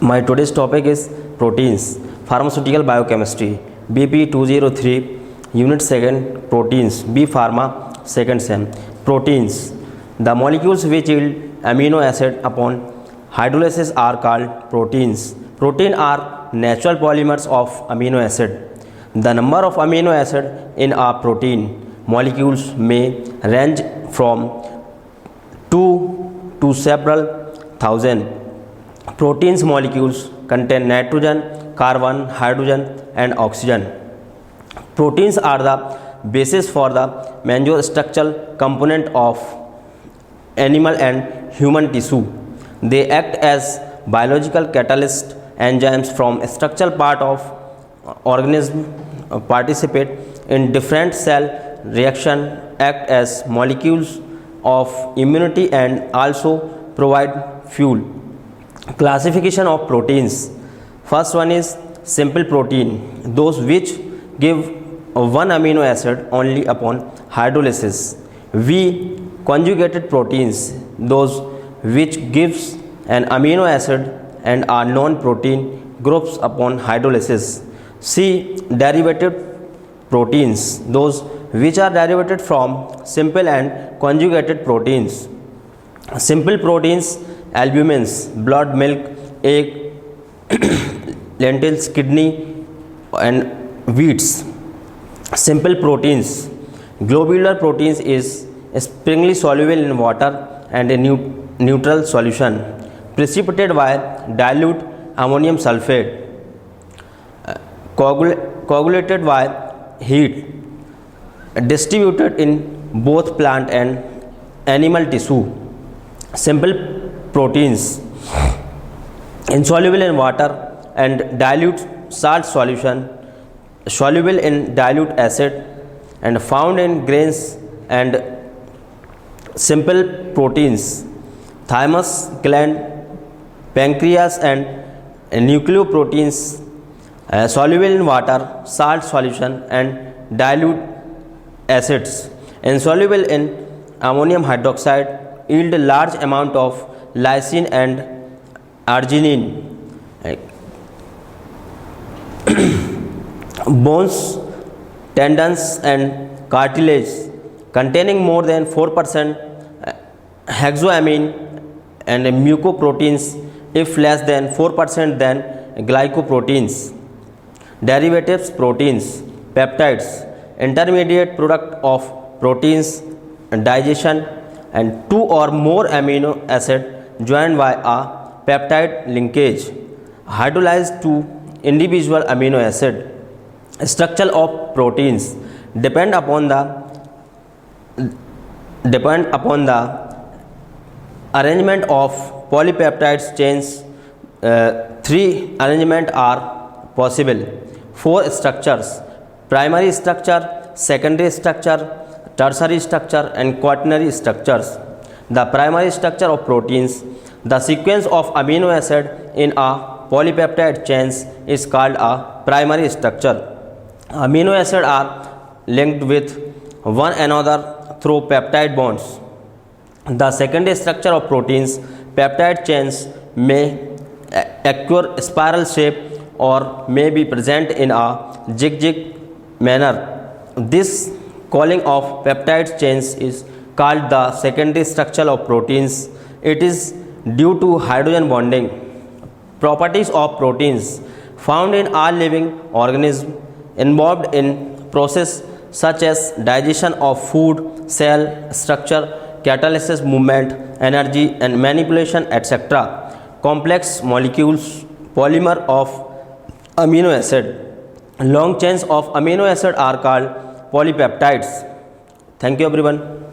My today's topic is proteins, pharmaceutical biochemistry, BP 203, Unit 2nd, proteins, B Pharma, 2nd Sem. Proteins, the molecules which yield amino acid upon hydrolysis are called proteins. Proteins are natural polymers of amino acid. The number of amino acid in a protein molecules may range from 2 to several thousand. Proteins molecules contain nitrogen, carbon, hydrogen and oxygen. Proteins are the basis for the major structural component of animal and human tissue. They act as biological catalyst enzymes from structural part of organism, participate in different cell reaction, act as molecules of immunity and also provide fuel. Classification of proteins. First one is simple protein, those which give one amino acid only upon hydrolysis. V conjugated proteins, those which gives an amino acid and are non-protein groups upon hydrolysis. C derivative proteins, those which are derived from simple and conjugated proteins. Simple proteins: albumins, blood, milk, egg, lentils, kidney and wheats. Simple proteins. Globular proteins is springly soluble in water and a neutral solution, precipitated by dilute ammonium sulfate, coagulated by heat, distributed in both plant and animal tissue. Simple proteins insoluble in water and dilute salt solution, soluble in dilute acid and found in grains. And simple proteins: thymus gland, pancreas and nucleoproteins, soluble in water, salt solution and dilute acids, insoluble in ammonium hydroxide, yield a large amount of lysine and arginine. Bones, tendons and cartilage containing more than 4% hexoamine and mucoproteins, if less than 4% then glycoproteins. Derivatives proteins: peptides, intermediate product of proteins digestion, and two or more amino acid joined by a peptide linkage, hydrolyzed to individual amino acid. Structure of proteins depend upon the arrangement of polypeptide chains. Three arrangements are possible. Four structures: primary structure, secondary structure, tertiary structure and quaternary structures. The primary structure of proteins: the sequence of amino acid in a polypeptide chains is called a primary structure. Amino acids are linked with one another through peptide bonds. The secondary structure of proteins: peptide chains may acquire spiral shape or may be present in a zigzag manner. This calling of peptide chains is called the secondary structure of proteins. It is due to hydrogen bonding. Properties of proteins: found in all living organisms, involved in process such as digestion of food, cell structure, catalysis, movement, energy and manipulation, etc. Complex molecules, polymer of amino acid. Long chains of amino acid are called polypeptides. Thank you everyone.